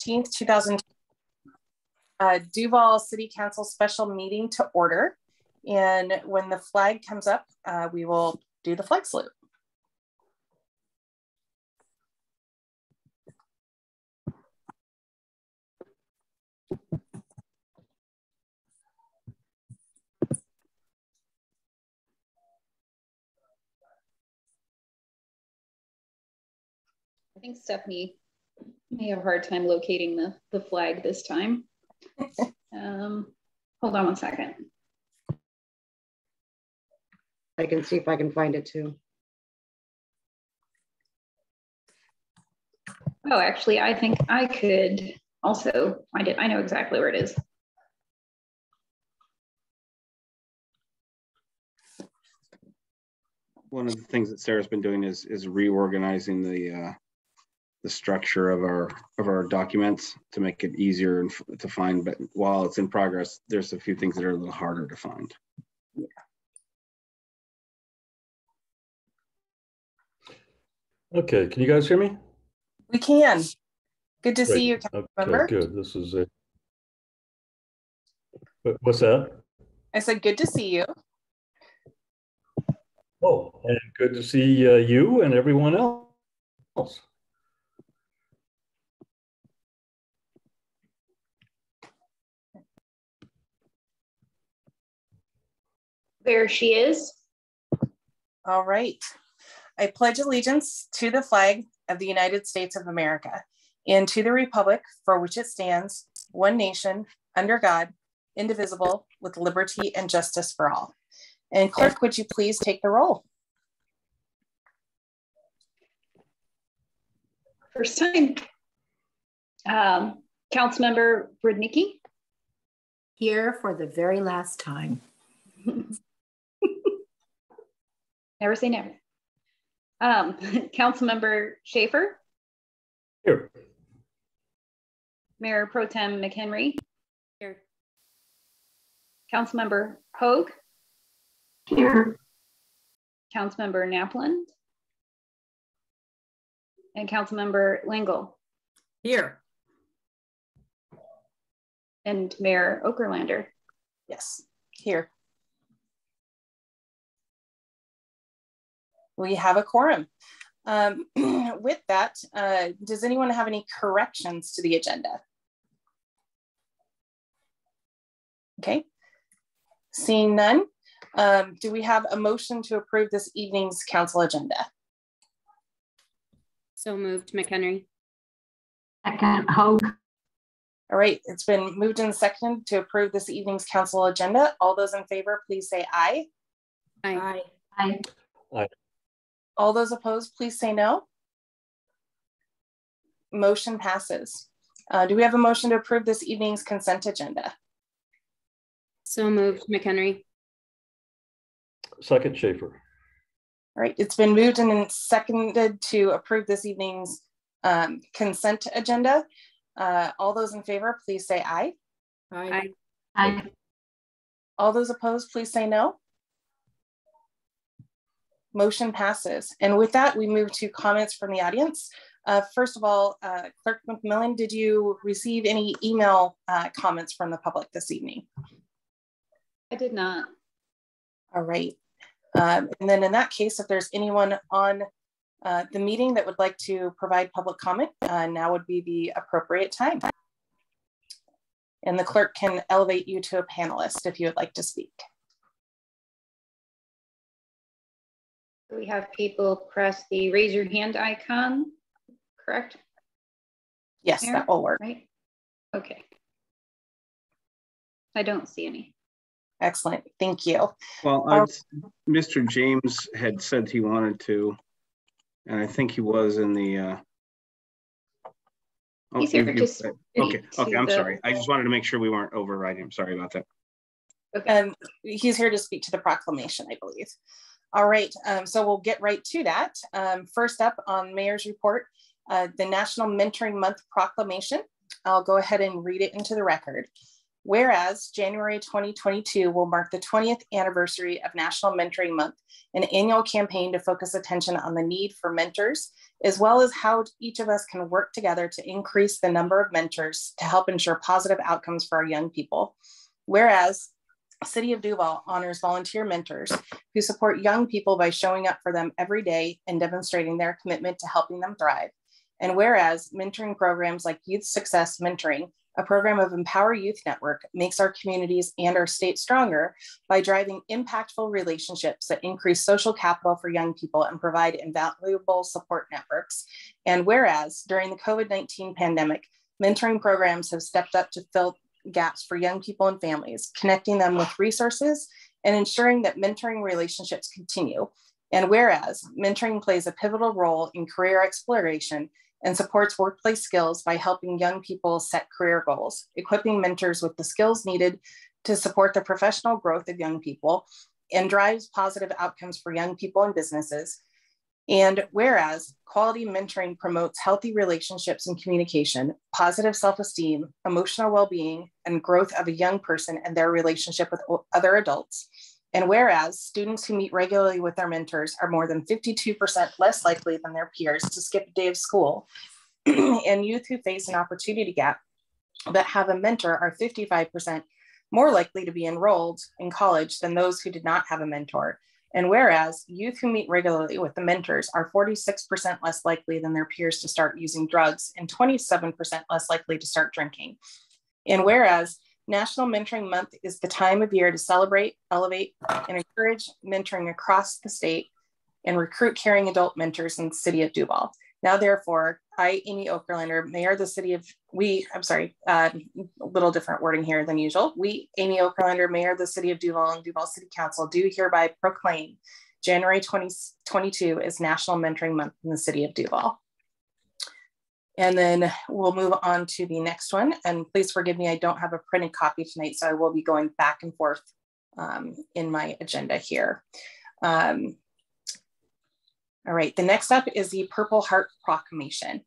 15th, 2000, Duvall City Council special meeting to order. And when the flag comes up, we will do the flag salute. I think Stephanie may have a hard time locating the flag this time. Hold on one second. I can see if I can find it too. Oh, actually, I think I could also find it. I know exactly where it is. One of the things that Sarah's been doing is reorganizing the structure of our documents to make it easier to find. But while it's in progress, there's a few things that are a little harder to find. Yeah. Okay, can you guys hear me? We can. Good to Great. see you, Councilmember. Okay, good. This is it. What's that? I said, good to see you. Oh, and good to see you and everyone else. There she is. All right. I pledge allegiance to the flag of the United States of America and to the republic for which it stands, one nation, under God, indivisible, with liberty and justice for all. And clerk, would you please take the roll? First time. Councilmember Brudnicki. Here for the very last time. Never say never. Councilmember Schaefer. Here. Mayor Pro Tem McHenry. Here. Councilmember Hogue. Here. Councilmember Napland. And Councilmember Lingle. Here. And Mayor Okerlander. Yes, here. We have a quorum. With that, does anyone have any corrections to the agenda? Okay, seeing none, do we have a motion to approve this evening's council agenda? So moved, McHenry. Second, Hogue. All right, it's been moved and seconded to approve this evening's council agenda. All those in favor, please say aye. Aye. Aye. Aye. All those opposed, please say no. Motion passes. Do we have a motion to approve this evening's consent agenda? So moved, McHenry. Second, Schaefer. All right, it's been moved and seconded to approve this evening's consent agenda. All those in favor, please say aye. Aye. Aye. All those opposed, please say no. Motion passes. And with that, we move to comments from the audience. First of all, Clerk McMillan, did you receive any email comments from the public this evening? I did not. All right. And then in that case, if there's anyone on the meeting that would like to provide public comment, now would be the appropriate time. And the clerk can elevate you to a panelist if you would like to speak. We have people press the raise your hand icon, correct? Yes, Mayor? that will work. Right? Okay. I don't see any. Excellent, thank you. Well, Mr. James had said he wanted to, and I think he was in the. He's here to speak okay, I'm the, sorry. I just wanted to make sure we weren't overriding him. Sorry about that. Okay. He's here to speak to the proclamation, I believe. All right, so we'll get right to that. First up on Mayor's report, the National Mentoring Month proclamation. I'll go ahead and read it into the record. Whereas January 2022 will mark the 20th anniversary of National Mentoring Month, an annual campaign to focus attention on the need for mentors as well as how each of us can work together to increase the number of mentors to help ensure positive outcomes for our young people. Whereas City of Duvall honors volunteer mentors who support young people by showing up for them every day and demonstrating their commitment to helping them thrive. And whereas mentoring programs like Youth Success Mentoring, a program of Empower Youth Network, makes our communities and our state stronger by driving impactful relationships that increase social capital for young people and provide invaluable support networks. And whereas during the COVID-19 pandemic, mentoring programs have stepped up to fill gaps for young people and families, connecting them with resources and ensuring that mentoring relationships continue. And whereas mentoring plays a pivotal role in career exploration and supports workplace skills by helping young people set career goals, equipping mentors with the skills needed to support the professional growth of young people, and drives positive outcomes for young people and businesses. And whereas quality mentoring promotes healthy relationships and communication, positive self-esteem, emotional well-being, and growth of a young person and their relationship with other adults. And whereas students who meet regularly with their mentors are more than 52% less likely than their peers to skip a day of school, and youth who face an opportunity gap but have a mentor are 55% more likely to be enrolled in college than those who did not have a mentor. And whereas youth who meet regularly with the mentors are 46% less likely than their peers to start using drugs and 27% less likely to start drinking. And whereas National Mentoring Month is the time of year to celebrate, elevate, and encourage mentoring across the state and recruit caring adult mentors in the City of Duvall. Now, therefore, I, Amy Okerlander, Mayor of the City of, a little different wording here than usual. We, Amy Okerlander, Mayor of the City of Duvall and Duvall City Council, do hereby proclaim January 2022 as National Mentoring Month in the City of Duvall. And then we'll move on to the next one. And please forgive me, I don't have a printed copy tonight, so I will be going back and forth in my agenda here. All right, the next up is the Purple Heart Proclamation.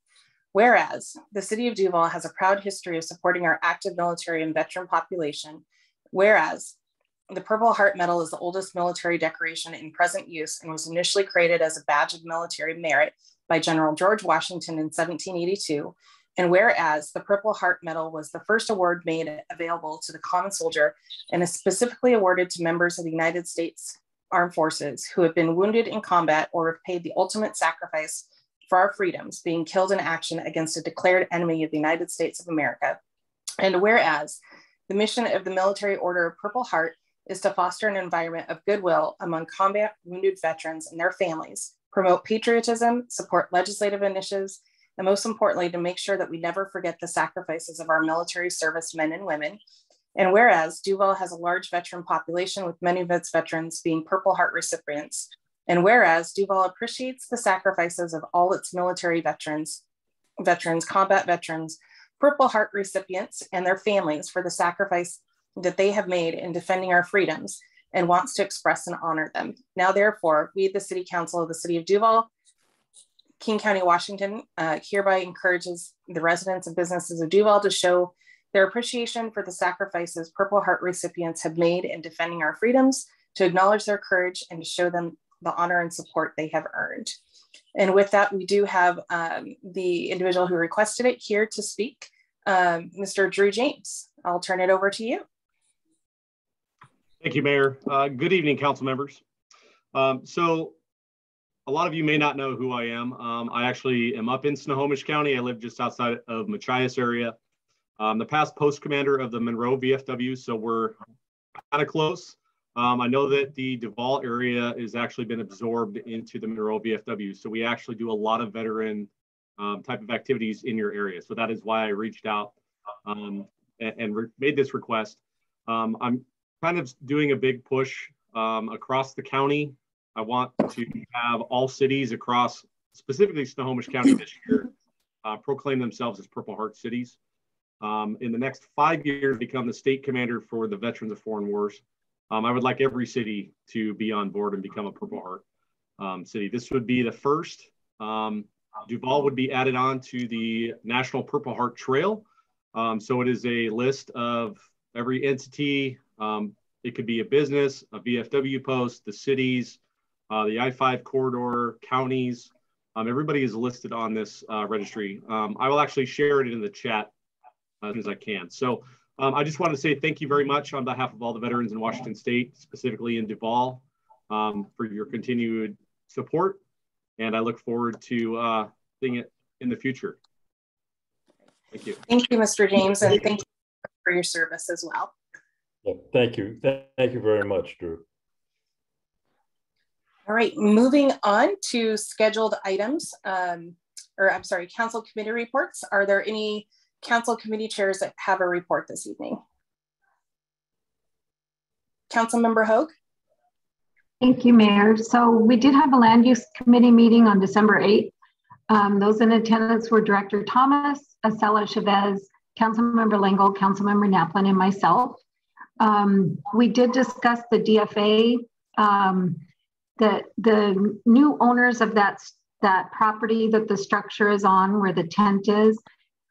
Whereas the City of Duvall has a proud history of supporting our active military and veteran population, whereas the Purple Heart Medal is the oldest military decoration in present use and was initially created as a badge of military merit by General George Washington in 1782. And whereas the Purple Heart Medal was the first award made available to the common soldier and is specifically awarded to members of the United States Armed Forces who have been wounded in combat or have paid the ultimate sacrifice for our freedoms, being killed in action against a declared enemy of the United States of America. And whereas the mission of the Military Order of Purple Heart is to foster an environment of goodwill among combat wounded veterans and their families, promote patriotism, support legislative initiatives, and most importantly, to make sure that we never forget the sacrifices of our military service men and women. And whereas Duvall has a large veteran population with many of its veterans being Purple Heart recipients, and whereas Duvall appreciates the sacrifices of all its military veterans, combat veterans, Purple Heart recipients, and their families for the sacrifice that they have made in defending our freedoms and wants to express and honor them. Now, therefore, we, the City Council of the City of Duvall, King County, Washington, hereby encourages the residents and businesses of Duvall to show their appreciation for the sacrifices Purple Heart recipients have made in defending our freedoms, to acknowledge their courage and to show them the honor and support they have earned. And with that, we do have the individual who requested it here to speak, Mr. Drew James. I'll turn it over to you. Thank you, Mayor. Good evening, council members. So a lot of you may not know who I am. I actually am up in Snohomish County. I live just outside of Machias area. The past post commander of the Monroe VFW, so we're kind of close. I know that the Duvall area has actually been absorbed into the Monroe VFW, so we actually do a lot of veteran type of activities in your area. So that is why I reached out and made this request. I'm kind of doing a big push across the county. I want to have all cities across, specifically Snohomish County this year, proclaim themselves as Purple Heart cities. In the next 5 years, become the state commander for the Veterans of Foreign Wars. I would like every city to be on board and become a Purple Heart city. This would be the first. Duvall would be added on to the National Purple Heart Trail. So it is a list of every entity. It could be a business, a VFW post, the cities, the I-5 corridor, counties, Everybody is listed on this registry. I will actually share it in the chat as soon as I can. So I just wanted to say thank you very much on behalf of all the veterans in Washington State, specifically in Duvall, for your continued support. And I look forward to seeing it in the future. Thank you. Thank you, Mr. James, and thank you for your service as well. Yeah, thank you. Thank you very much, Drew. All right, moving on to scheduled items, council committee reports. Are there any council committee chairs that have a report this evening? Councilmember Hoag. Thank you, Mayor. So we did have a land use committee meeting on December 8th. Those in attendance were Director Thomas, Acela Chavez, Councilmember Lingle, Councilmember Naplin, and myself. We did discuss the DFA. The new owners of that property that the structure is on, where the tent is,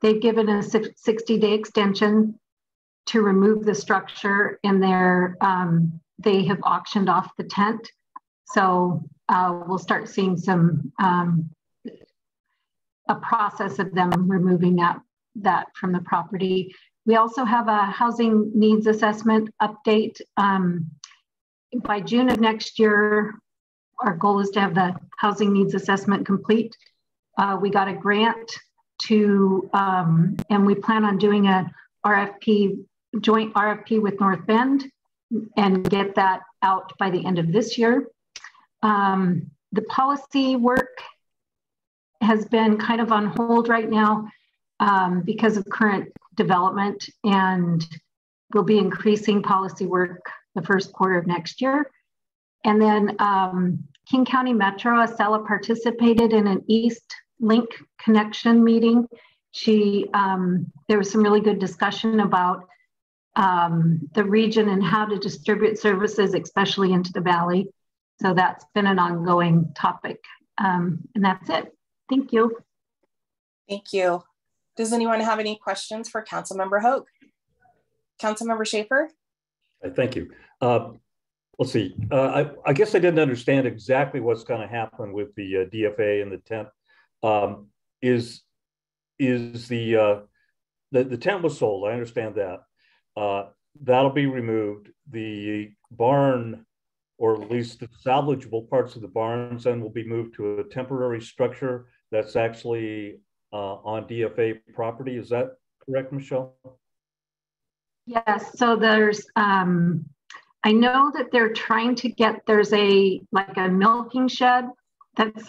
they've given a 60-day extension to remove the structure, and they have auctioned off the tent. So we'll start seeing a process of them removing that from the property. We also have a housing needs assessment update. By June of next year, our goal is to have the housing needs assessment complete. We got a grant and we plan on doing a joint RFP with North Bend and get that out by the end of this year. The policy work has been kind of on hold right now because of current development, and we'll be increasing policy work the first quarter of next year. And then King County Metro, Acela participated in an East Link connection meeting. There was some really good discussion about the region and how to distribute services, especially into the Valley. So that's been an ongoing topic. And that's it. Thank you. Thank you. Does anyone have any questions for Councilmember Hoag? Councilmember Schaefer? Thank you. Let's see. I guess I didn't understand exactly what's going to happen with the DFA and the tent. Is the tent was sold? I understand that. That'll be removed. The barn, or at least the salvageable parts of the barns, then will be moved to a temporary structure that's actually on DFA property. Is that correct, Michelle? Yes. So there's, I know that they're trying to get, there's a milking shed that's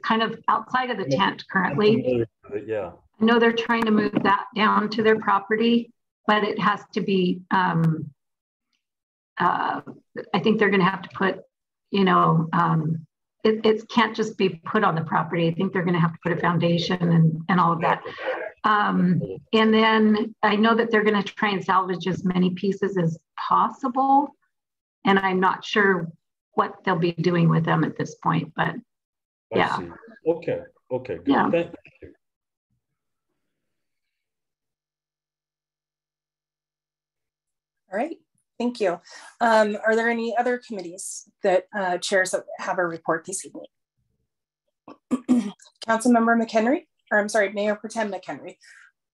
kind of outside of the tent currently. Yeah. I know they're trying to move that down to their property, but it has to be, I think they're going to have to put, it can't just be put on the property. I think they're going to have to put a foundation and all of that. And then I know that they're going to try and salvage as many pieces as possible. And I'm not sure what they'll be doing with them at this point, but yeah. Okay. Good. Yeah. Thank you. All right. Thank you. Are there any other committees that chairs that have a report this evening? Councilmember McHenry, or I'm sorry, Mayor Pro Tem McHenry.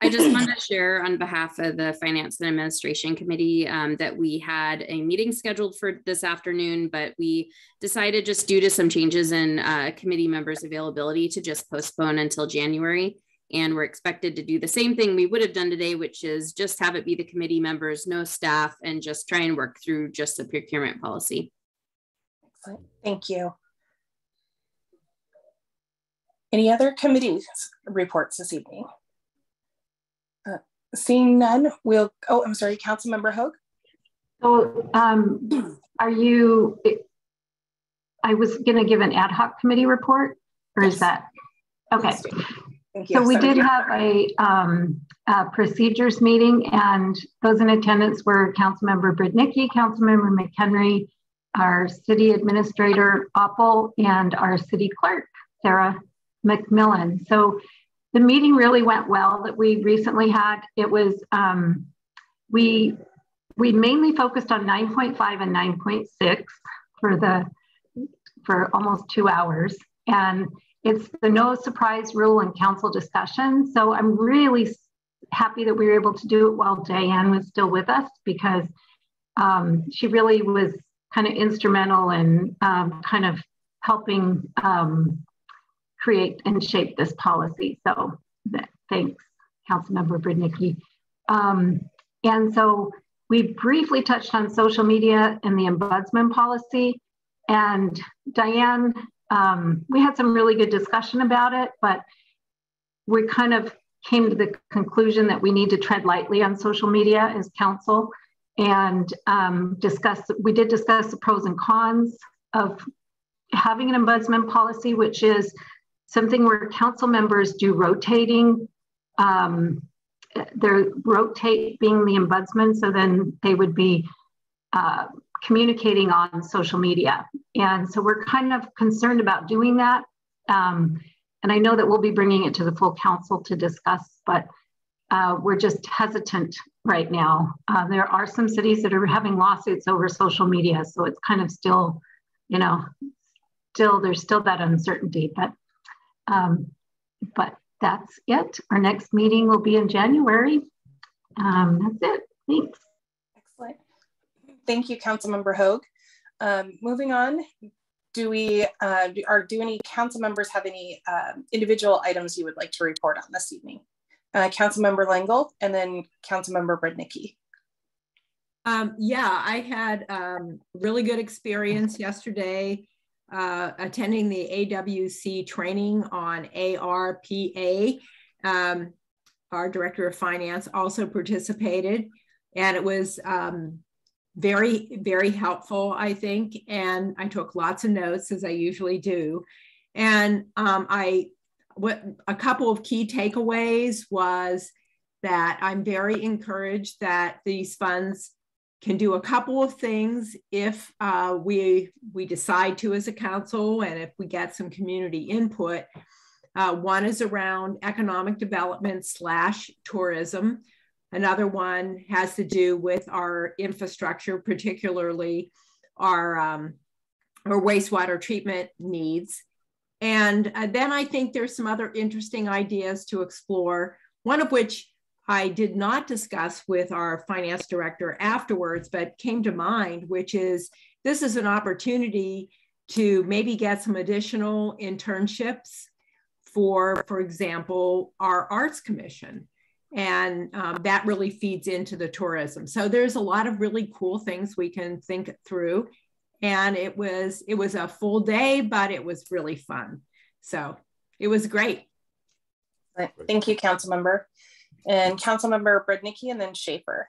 I just wanted to share on behalf of the Finance and Administration Committee that we had a meeting scheduled for this afternoon, but we decided, just due to some changes in committee members' availability, to just postpone until January. And we're expected to do the same thing we would have done today, which is just have it be the committee members, no staff, and just try and work through just the procurement policy. Excellent. Thank you. Any other committees reports this evening? Seeing none, I'm sorry, Councilmember Hoag. So I was going to give an ad hoc committee report, or is that, okay. Thank you. So we did have a procedures meeting, and those in attendance were Councilmember Bridnicki, Councilmember McHenry, our city administrator, Oppel, and our city clerk, Sarah McMillan. So the meeting really went well that we recently had. It was, we mainly focused on 9.5 and 9.6 for almost 2 hours. And It's the no surprise rule in council discussion. So I'm really happy that we were able to do it while Diane was still with us, because she really was kind of instrumental in kind of helping create and shape this policy. So thanks, Councilmember Brudnicki. And so we briefly touched on social media and the ombudsman policy. And Diane, we had some really good discussion about it, but we kind of came to the conclusion that we need to tread lightly on social media as council, and we did discuss the pros and cons of having an ombudsman policy, which is something where council members do rotating. They're rotate being the ombudsman, so then they would be communicating on social media. And so we're kind of concerned about doing that. And I know that we'll be bringing it to the full council to discuss, but we're just hesitant right now. There are some cities that are having lawsuits over social media, so it's kind of still, you know, there's still that uncertainty, but that's it. Our next meeting will be in January. That's it. Thanks. Excellent. Thank you, Councilmember Hogue. Moving on, do any council members have any individual items you would like to report on this evening? Councilmember Lengel and then Councilmember Brudnicki. Yeah, I had really good experience yesterday attending the AWC training on ARPA. Our Director of Finance also participated, and it was very, very helpful, I think. And I took lots of notes, as I usually do. And a couple of key takeaways was that I'm very encouraged that these funds can do a couple of things if we decide to as a council, and if we get some community input. One is around economic development / tourism. Another one has to do with our infrastructure, particularly our wastewater treatment needs. And then I think there's some other interesting ideas to explore, one of which I did not discuss with our finance director afterwards, but came to mind, which is this is an opportunity to maybe get some additional internships for example, our arts commission. And that really feeds into the tourism. So there's a lot of really cool things we can think through. And it was a full day, but it was really fun. So it was great. Thank you, Councilmember. And Councilmember Brudnicki and then Schaefer.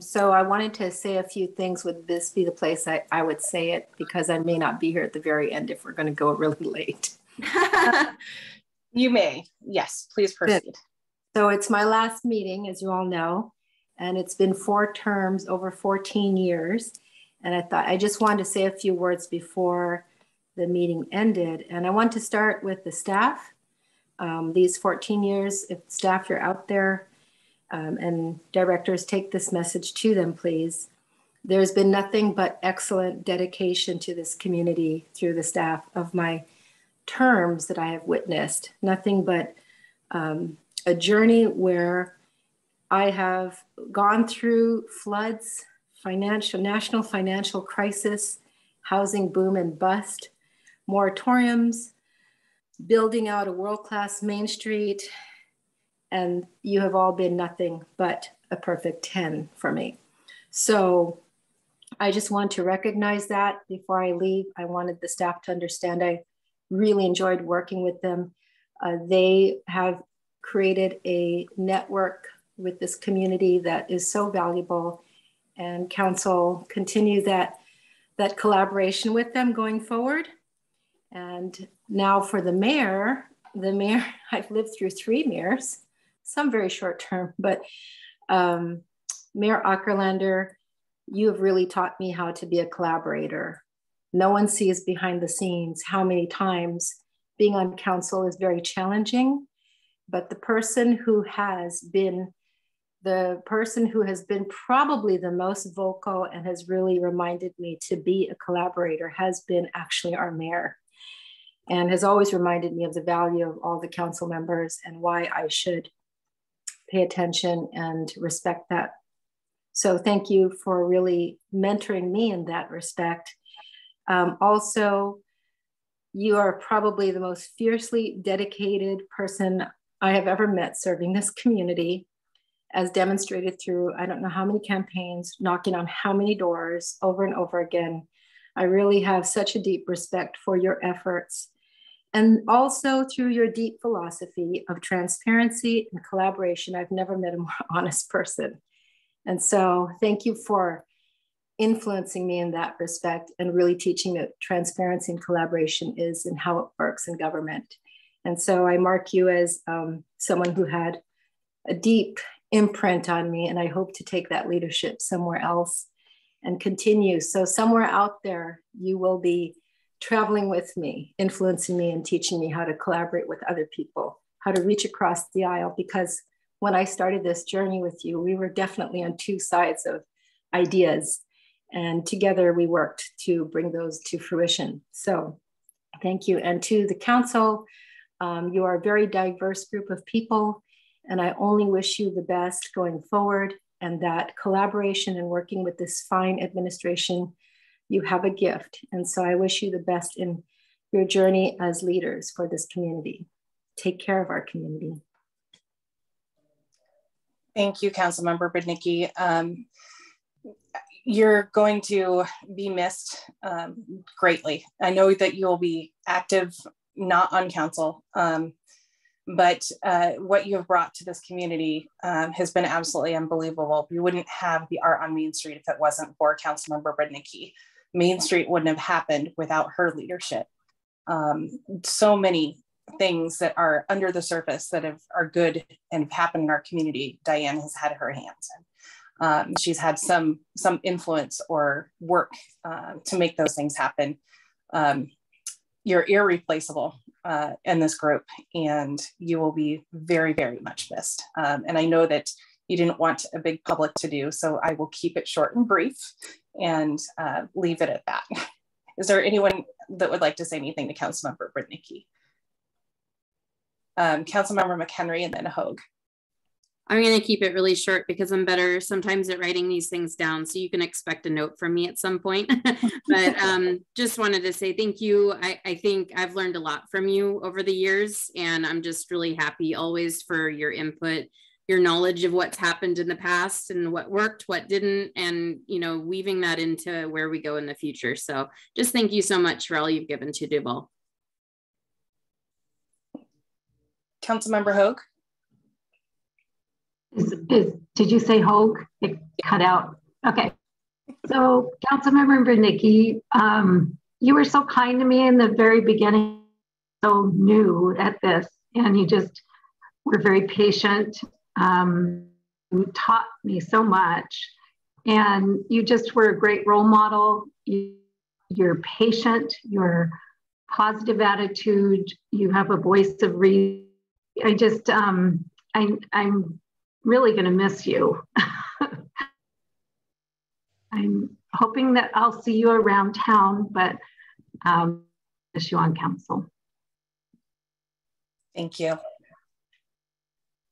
So I wanted to say a few things. Would this be the place I would say it, because I may not be here at the very end if we're going to go really late. You may. Yes, please proceed. Good. So it's my last meeting, as you all know, and it's been 4 terms over 14 years. And I thought I just wanted to say a few words before the meeting ended. And I want to start with the staff. These 14 years, if staff, you're out there, and directors, take this message to them, please. There's been nothing but excellent dedication to this community through the staff of my terms that I have witnessed. Nothing but a journey where I have gone through floods, national financial crisis, housing boom and bust, moratoriums, building out a world-class Main Street, and you have all been nothing but a perfect 10 for me. So I just want to recognize that before I leave. I wanted the staff to understand I really enjoyed working with them. They have created a network with this community that is so valuable, and council continue that collaboration with them going forward. And now for the mayor, I've lived through 3 mayors, some very short term, but Mayor Ackerlander, you have really taught me how to be a collaborator. No one sees behind the scenes how many times being on council is very challenging, but the person who has been probably the most vocal and has really reminded me to be a collaborator has been actually our mayor. and has always reminded me of the value of all the council members and why I should pay attention and respect that. So thank you for really mentoring me in that respect. Also, you are probably the most fiercely dedicated person I have ever met serving this community, as demonstrated through, I don't know how many campaigns, knocking on how many doors over and over again. I really have such a deep respect for your efforts, and also through your deep philosophy of transparency and collaboration. I've never met a more honest person. And so thank you for influencing me in that respect and really teaching that transparency and collaboration is and how it works in government. And so I mark you as someone who had a deep imprint on me, and I hope to take that leadership somewhere else and continue. So somewhere out there, you will be traveling with me, influencing me and teaching me how to collaborate with other people, how to reach across the aisle. Because when I started this journey with you, we were definitely on two sides of ideas, and together we worked to bring those to fruition. So thank you. And to the council, you are a very diverse group of people, and I only wish you the best going forward, and that collaboration and working with this fine administration, you have a gift. And so I wish you the best in your journey as leaders for this community. Take care of our community. Thank you, Councilmember Brudnicki. You're going to be missed greatly. I know that you'll be active, not on council, but what you have brought to this community has been absolutely unbelievable. We wouldn't have the Art on Main Street if it wasn't for Councilmember Brudnicki. Main Street wouldn't have happened without her leadership. So many things that are under the surface that are good and have happened in our community, Diane has had her hands in. She's had some influence or work to make those things happen. You're irreplaceable in this group, and you will be very, very much missed. And I know that you didn't want a big public to do, so I will keep it short and brief and leave it at that. Is there anyone that would like to say anything to Councilmember Brudnicki? Councilmember McHenry and then Hogue. I'm going to keep it really short because I'm better sometimes at writing these things down. So you can expect a note from me at some point. But just wanted to say thank you. I think I've learned a lot from you over the years, and I'm just really happy always for your input, your knowledge of what's happened in the past and what worked, what didn't, and, you know, weaving that into where we go in the future. So just thank you so much for all you've given to Duvall. Councilmember Hogue. Did you say Hogue? It cut out. Okay. So Councilmember Brudnicki, you were so kind to me in the very beginning, so new at this, and you just were very patient. You taught me so much, and you just were a great role model. You're patient, your positive attitude, you have a voice of reason. I just, I'm really going to miss you. I'm hoping that I'll see you around town, but miss you on council. Thank you.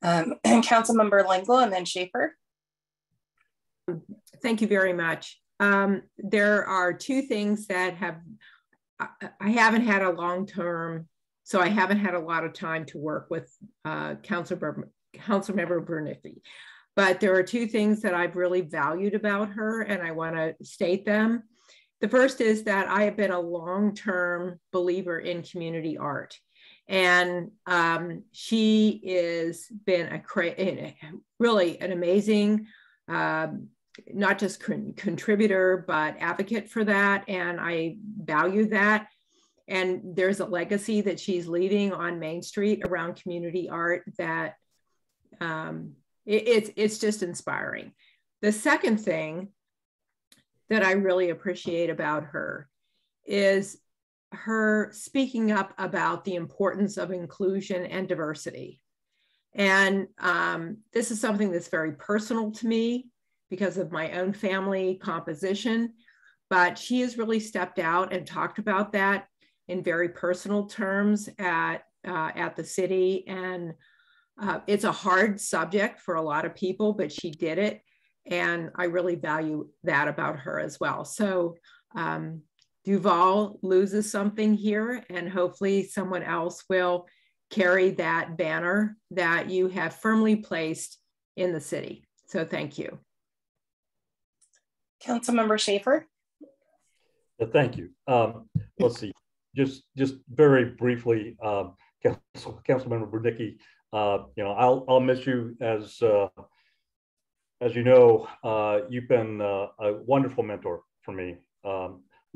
And Councilmember Lingle and then Schaefer. Thank you very much. There are two things that I haven't had a long-term, so I haven't had a lot of time to work with Councilmember Brudnicki. But there are two things that I've really valued about her, and I want to state them. The first is that I have been a long-term believer in community art. And she has been really an amazing, not just contributor, but advocate for that. And I value that. And there's a legacy that she's leaving on Main Street around community art that it's just inspiring. The second thing that I really appreciate about her is her speaking up about the importance of inclusion and diversity. And this is something that's very personal to me because of my own family composition, but she has really stepped out and talked about that in very personal terms at the city. And it's a hard subject for a lot of people, but she did it. And I really value that about her as well. So Duvall loses something here, and hopefully someone else will carry that banner that you have firmly placed in the city. So thank you. Councilmember Schaefer. Thank you. Let's see, just very briefly, Councilmember Brudnicki, I'll miss you as you know, you've been a wonderful mentor for me,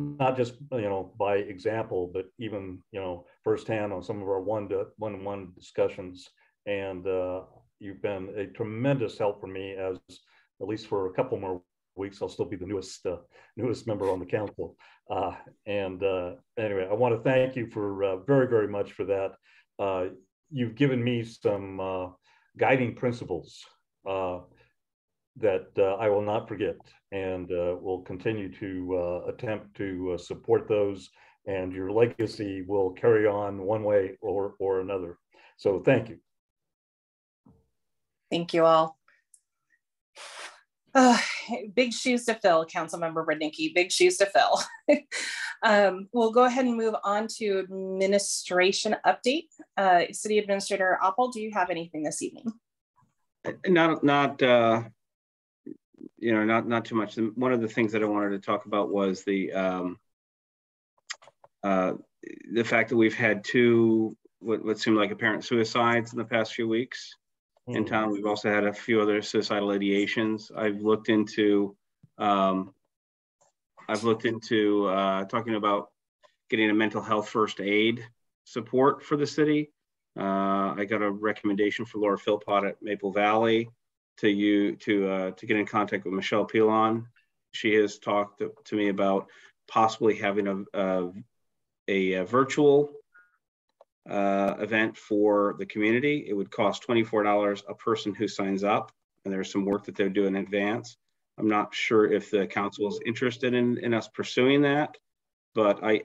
not just, by example, but even, firsthand on some of our one-to-one discussions. And you've been a tremendous help for me, as at least for a couple more weeks. I'll still be the newest member on the council. Anyway, I want to thank you for very, very much for that. You've given me some guiding principles that I will not forget, and will continue to attempt to support those, and your legacy will carry on one way or another. So thank you. Thank you all. Big shoes to fill, Councilmember Brudnicki, big shoes to fill. We'll go ahead and move on to administration update. City Administrator Oppel, do you have anything this evening? Not too much. One of the things that I wanted to talk about was the fact that we've had two what seemed like apparent suicides in the past few weeks in town. We've also had a few other suicidal ideations. I've looked into talking about getting a mental health first aid support for the city. I got a recommendation for Laura Philpott at Maple Valley to get in contact with Michelle Pilon. She has talked to me about possibly having a virtual event for the community. It would cost $24 a person who signs up, and there's some work that they're doing in advance. I'm not sure if the council is interested in us pursuing that, but I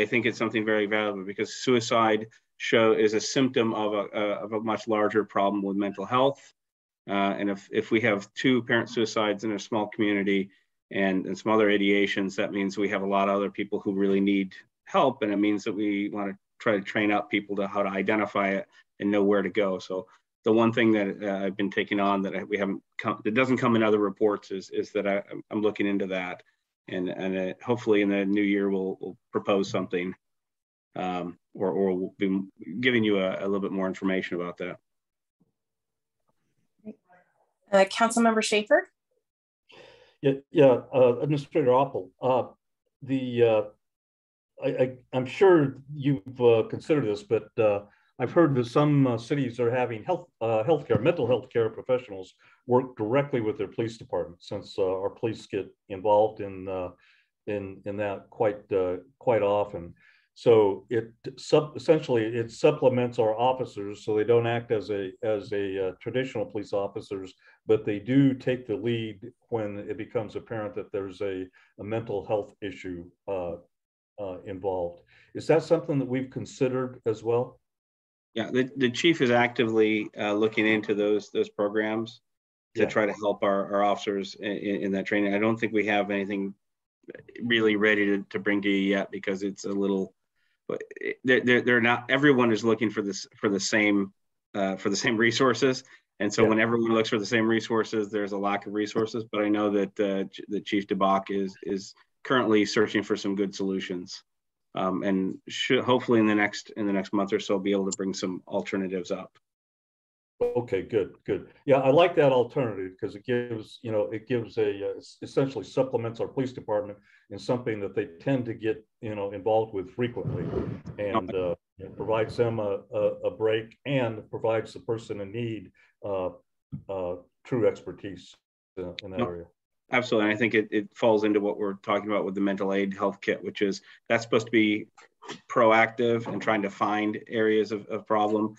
think it's something very valuable, because suicide is a symptom of a much larger problem with mental health. And if we have two apparent suicides in a small community and some other ideations, that means we have a lot of other people who really need help, and it means that we want to try to train up people to how to identify it and know where to go. So the one thing that I've been taking on that that doesn't come in other reports is that I'm looking into that, and hopefully in the new year we'll propose something, or we'll be giving you a little bit more information about that. Councilmember Schaefer. Yeah, Administrator Oppel. I'm sure you've considered this, but I've heard that some cities are having mental health care professionals work directly with their police department, since our police get involved in that quite often. So essentially it supplements our officers, so they don't act as a traditional police officers, but they do take the lead when it becomes apparent that there's a mental health issue involved. Is that something that we've considered as well? Yeah, the chief is actively looking into those programs to try to help our officers in that training. I don't think we have anything really ready to bring to you yet, because it's a little, but they're not. Everyone is looking for the same resources, and so when everyone looks for the same resources, there's a lack of resources. But I know that the Chief DeBach is currently searching for some good solutions, and should hopefully in the next month or so be able to bring some alternatives up. Okay, good. Yeah, I like that alternative, because it gives essentially supplements our police department in something that they tend to get involved with frequently, and provides them a break, and provides the person in need true expertise in that area. Absolutely, and I think it falls into what we're talking about with the mental aid health kit, which is that's supposed to be proactive and trying to find areas of problem.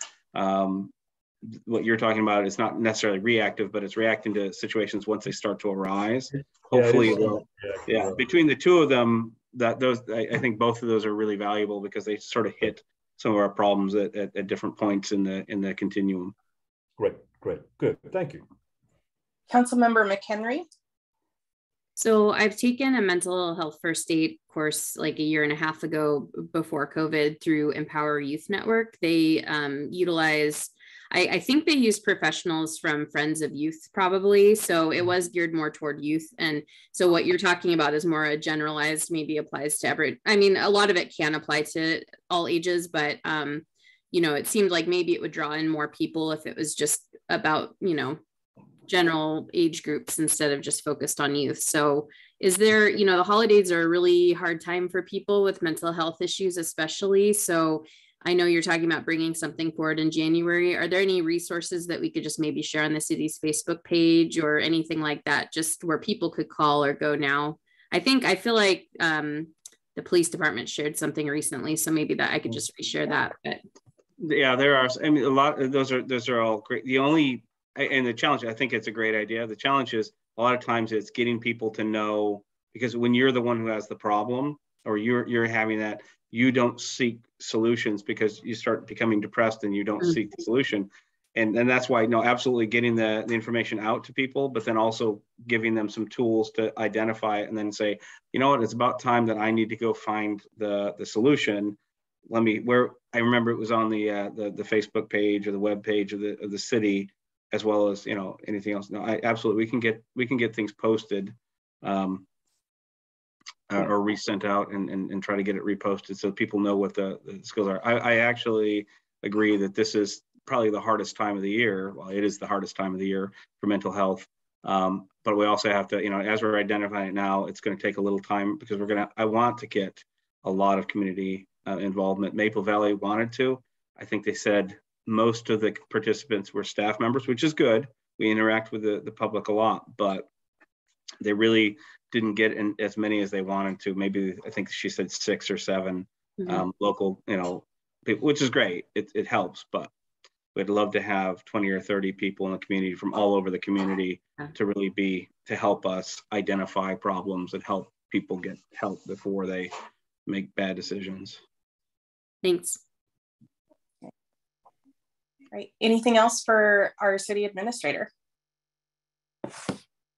What you're talking about is not necessarily reactive, but it's reacting to situations once they start to arise. Hopefully, between the two of them, I think both of those are really valuable because they sort of hit some of our problems at different points in the continuum. Great, good, thank you. Councilmember McHenry. So I've taken a mental health first aid course like a year and a half ago before COVID through Empower Youth Network. They utilize, I think they use professionals from Friends of Youth probably. So it was geared more toward youth. And so what you're talking about is more a generalized, maybe applies to every, I mean, a lot of it can apply to all ages, but you know, it seemed like maybe it would draw in more people if it was just about, you know, general age groups instead of just focused on youth. So is there, you know, the holidays are a really hard time for people with mental health issues, especially. So I know you're talking about bringing something forward in January. Are there any resources that we could just maybe share on the city's Facebook page or anything like that, just where people could call or go now? I feel like the police department shared something recently, so maybe that I could just reshare that. But yeah, there are, I mean, a lot of those are all great. The only, and the challenge, I think it's a great idea. The challenge is a lot of times it's getting people to know, because when you're the one who has the problem or you're having that, you don't seek solutions because you start becoming depressed and you don't seek the solution. And that's why, no, absolutely getting the information out to people, but then also giving them some tools to identify it and then say, you know what, it's about time that I need to go find the solution. I remember it was on the Facebook page or the web page of the city, as well as, you know, anything else. No, I absolutely, we can get things posted or resent out and try to get it reposted so people know what the skills are. I actually agree that this is probably the hardest time of the year. Well, it is the hardest time of the year for mental health. But we also have to, you know, as we're identifying it now, it's going to take a little time because I want to get a lot of community involvement. Maple Valley wanted to. I think they said most of the participants were staff members, which is good. We interact with the public a lot, but they really didn't get in as many as they wanted to. Maybe, I think she said 6 or 7 local, you know, people, which is great. It helps, but we'd love to have 20 or 30 people in the community from all over the community to really to help us identify problems and help people get help before they make bad decisions. Thanks. Right. Anything else for our city administrator?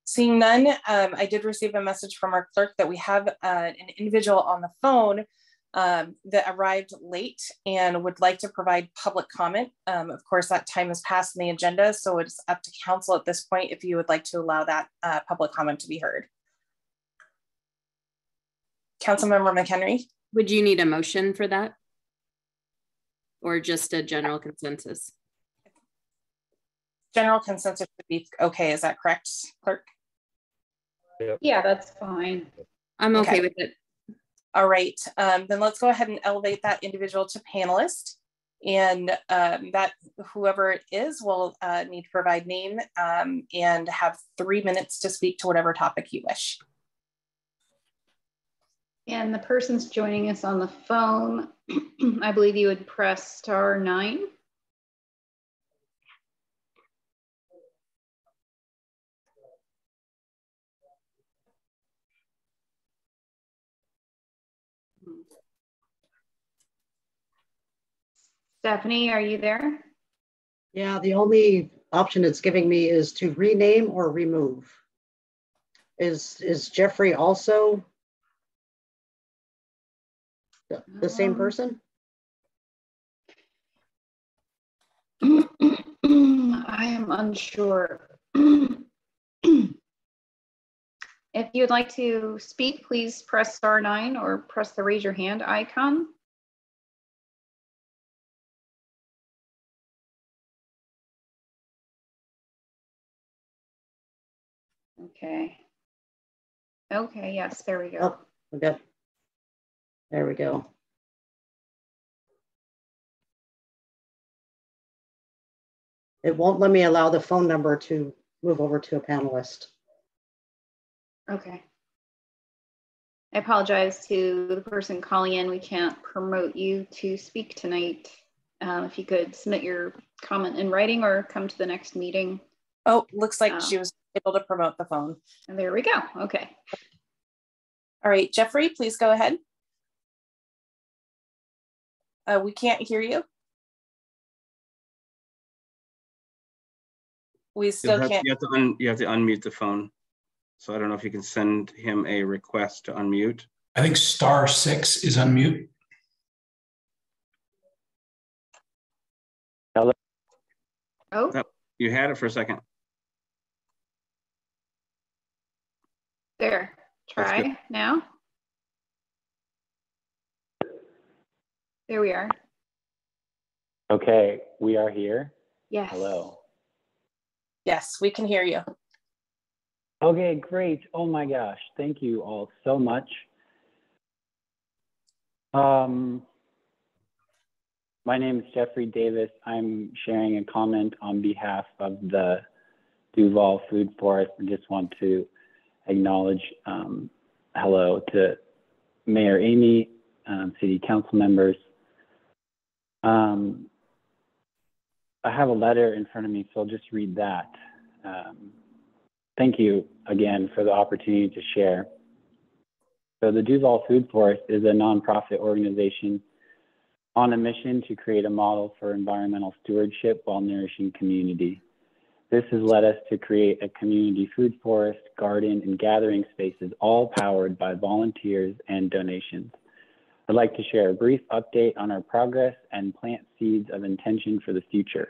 Seeing none, I did receive a message from our clerk that we have an individual on the phone that arrived late and would like to provide public comment. Of course, that time has passed in the agenda, so it's up to council at this point if you would like to allow that public comment to be heard. Councilmember McHenry. Would you need a motion for that? Or just a general consensus? General consensus would be okay. Is that correct, clerk? Yep. Yeah, that's fine. I'm okay with it. All right, then let's go ahead and elevate that individual to panelist, and that whoever it is will need to provide name and have 3 minutes to speak to whatever topic you wish. And the person's joining us on the phone. I believe you would press *9. Stephanie, are you there? Yeah, the only option it's giving me is to rename or remove. Is Jeffrey also the same person? I am unsure. If you'd like to speak, please press *9 or press the raise your hand icon. Okay. Okay, yes, there we go. Oh, okay. There we go. It won't let me allow the phone number to move over to a panelist. Okay. I apologize to the person calling in. We can't promote you to speak tonight. If you could submit your comment in writing or come to the next meeting. Oh, looks like she was able to promote the phone. And there we go. Okay. All right, Jeffrey, please go ahead. We can't hear you. We still can't. You have to unmute the phone. So I don't know if you can send him a request to unmute. I think *6 is unmute. Oh, Oh, you had it for a second. there. Try now. There we are. Okay, we are here. Yes. Hello. Yes, we can hear you. Okay, great. Oh my gosh, thank you all so much. My name is Jeffrey Davis. I'm sharing a comment on behalf of the Duvall Food Forest. I just want to acknowledge hello to Mayor Amy, City Council members. I have a letter in front of me, so I'll just read that. Thank you again for the opportunity to share. So the Duvall Food Forest is a nonprofit organization on a mission to create a model for environmental stewardship while nourishing community. This has led us to create a community food forest, garden, and gathering spaces, all powered by volunteers and donations. I'd like to share a brief update on our progress and plant seeds of intention for the future.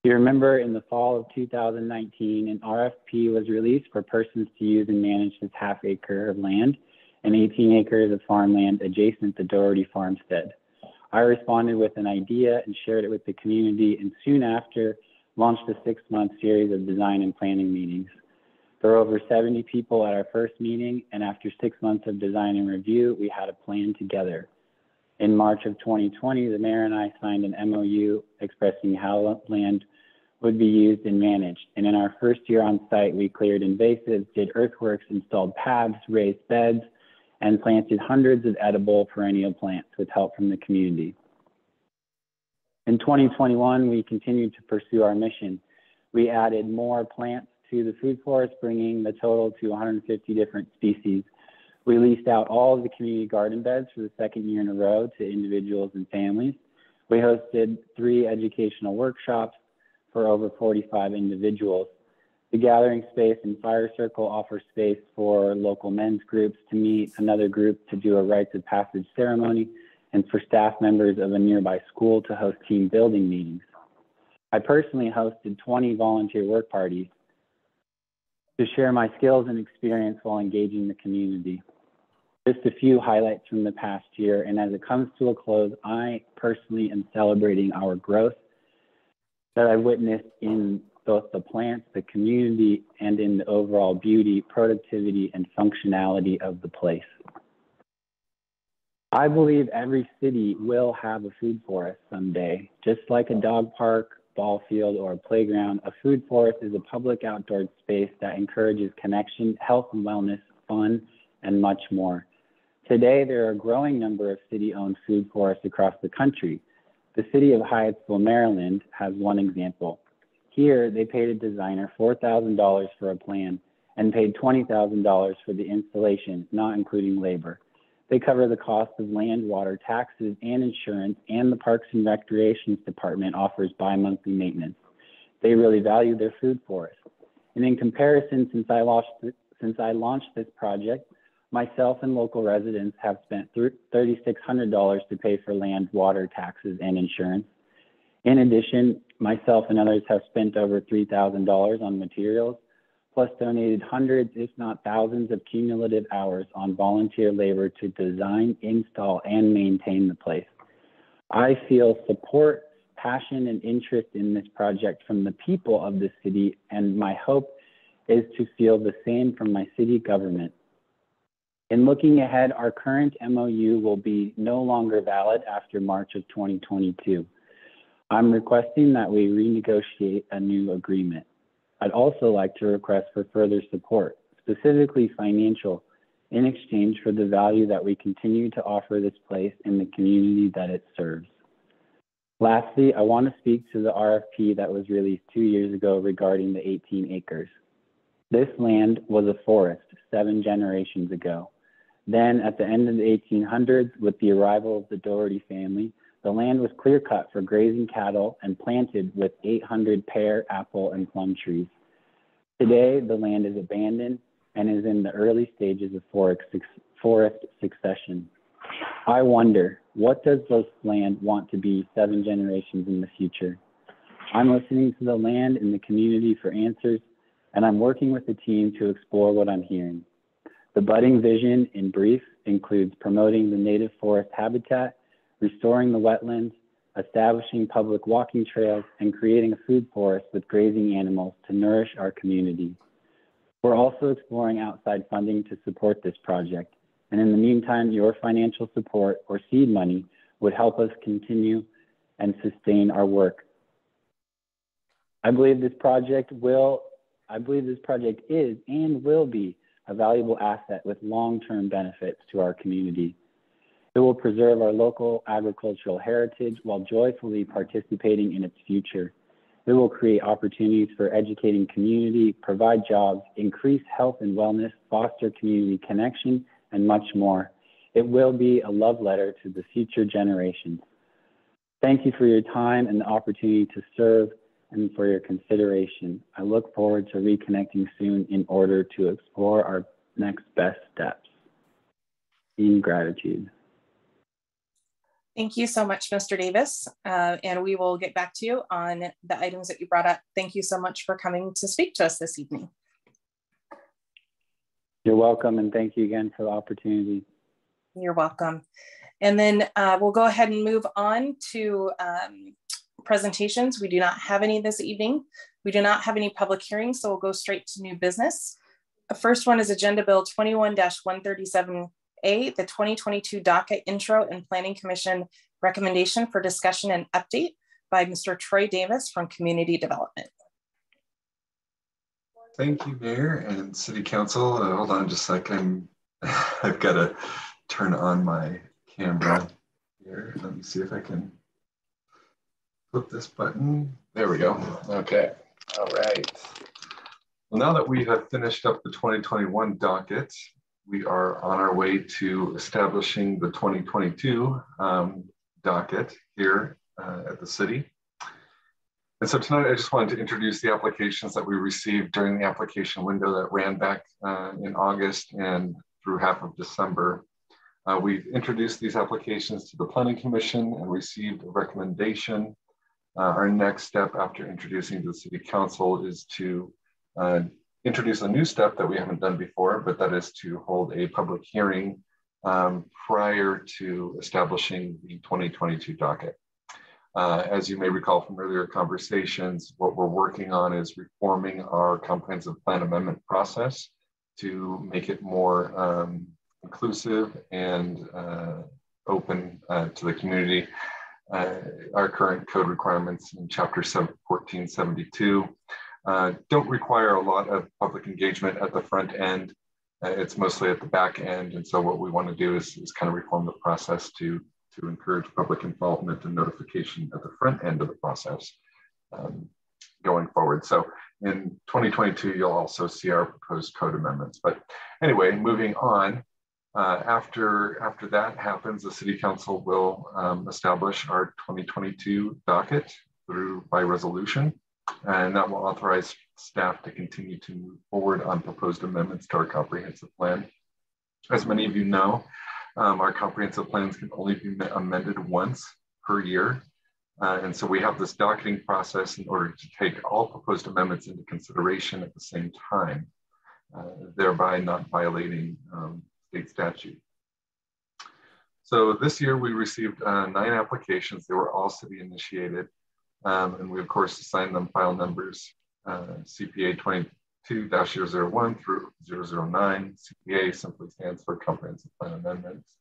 You remember in the fall of 2019, an RFP was released for persons to use and manage this half acre of land and 18 acres of farmland adjacent to Doherty Farmstead. I responded with an idea and shared it with the community, and soon after launched a 6-month series of design and planning meetings. There were over 70 people at our first meeting, and after 6 months of design and review, we had a plan together. In March of 2020, the mayor and I signed an MOU expressing how land would be used and managed. And in our first year on site, we cleared invasives, did earthworks, installed paths, raised beds, and planted hundreds of edible perennial plants with help from the community. In 2021, we continued to pursue our mission. We added more plants to the food forest, bringing the total to 150 different species. We leased out all of the community garden beds for the second year in a row to individuals and families. We hosted 3 educational workshops for over 45 individuals. The gathering space and fire circle offer space for local men's groups to meet, another group to do a rites of passage ceremony, and for staff members of a nearby school to host team building meetings. I personally hosted 20 volunteer work parties to share my skills and experience while engaging the community. Just a few highlights from the past year, and as it comes to a close, I personally am celebrating our growth that I witnessed in both the plants, the community, and in the overall beauty, productivity, and functionality of the place. I believe every city will have a food forest someday. Just like a dog park, ball field, or a playground, a food forest is a public outdoor space that encourages connection, health and wellness, fun, and much more. Today, there are a growing number of city-owned food forests across the country. The city of Hyattsville, Maryland has one example. Here, they paid a designer $4,000 for a plan and paid $20,000 for the installation, not including labor. They cover the cost of land, water, taxes, and insurance, and the Parks and Recreations Department offers bi-monthly maintenance. They really value their food forest. And in comparison, since I launched this project, myself and local residents have spent $3,600 to pay for land, water, taxes, and insurance. In addition, myself and others have spent over $3,000 on materials, plus donated hundreds, if not thousands, of cumulative hours on volunteer labor to design, install, and maintain the place. I feel support, passion, and interest in this project from the people of the city, and my hope is to feel the same from my city government. In looking ahead, our current MOU will be no longer valid after March of 2022. I'm requesting that we renegotiate a new agreement. I'd also like to request for further support, specifically financial, in exchange for the value that we continue to offer this place in the community that it serves. Lastly, I want to speak to the RFP that was released 2 years ago regarding the 18 acres. This land was a forest 7 generations ago. Then at the end of the 1800s, with the arrival of the Doherty family, the land was clear-cut for grazing cattle and planted with 800 pear, apple, and plum trees. Today, the land is abandoned and is in the early stages of forest succession. I wonder, what does this land want to be 7 generations in the future? I'm listening to the land and the community for answers, and I'm working with the team to explore what I'm hearing. The budding vision, in brief, includes promoting the native forest habitat, restoring the wetlands, establishing public walking trails, and creating a food forest with grazing animals to nourish our community. We're also exploring outside funding to support this project. And in the meantime, your financial support or seed money would help us continue and sustain our work. I believe this project is and will be a valuable asset with long-term benefits to our community. It will preserve our local agricultural heritage while joyfully participating in its future. It will create opportunities for educating community, provide jobs, increase health and wellness, foster community connection, and much more. It will be a love letter to the future generations. Thank you for your time and the opportunity to serve and for your consideration. I look forward to reconnecting soon in order to explore our next best steps. In gratitude. Thank you so much, Mr. Davis. And we will get back to you on the items that you brought up. Thank you so much for coming to speak to us this evening. You're welcome, and thank you again for the opportunity. You're welcome. And then we'll go ahead and move on to presentations. We do not have any this evening. We do not have any public hearings, so we'll go straight to new business. The first one is Agenda Bill 21-137A, the 2022 docket intro and Planning Commission recommendation for discussion and update by Mr. Troy Davis from Community Development. Thank you, Mayor and City Council. Hold on just a second. I've got to turn on my camera here. Let me see if I can flip this button. There we go. Okay. All right. Well, now that we have finished up the 2021 docket, we are on our way to establishing the 2022 docket here at the city. And so tonight, I just wanted to introduce the applications that we received during the application window that ran back in August and through half of December. We've introduced these applications to the Planning Commission and received a recommendation. Our next step after introducing to the City Council is to introduce a new step that we haven't done before, but that is to hold a public hearing prior to establishing the 2022 docket. As you may recall from earlier conversations, what we're working on is reforming our comprehensive plan amendment process to make it more inclusive and open to the community. Our current code requirements in Chapter 1472 don't require a lot of public engagement at the front end. It's mostly at the back end. And so what we want to do is kind of reform the process to encourage public involvement and notification at the front end of the process going forward. So in 2022, you'll also see our proposed code amendments. But anyway, moving on, after that happens, the City Council will establish our 2022 docket by resolution, and that will authorize staff to continue to move forward on proposed amendments to our comprehensive plan. As many of you know, our comprehensive plans can only be amended once per year. And so we have this docketing process in order to take all proposed amendments into consideration at the same time, thereby not violating state statute. So this year we received 9 applications. They were all city initiated. And we of course assigned them file numbers CPA 22-001 through 009. CPA simply stands for Comprehensive Plan Amendments.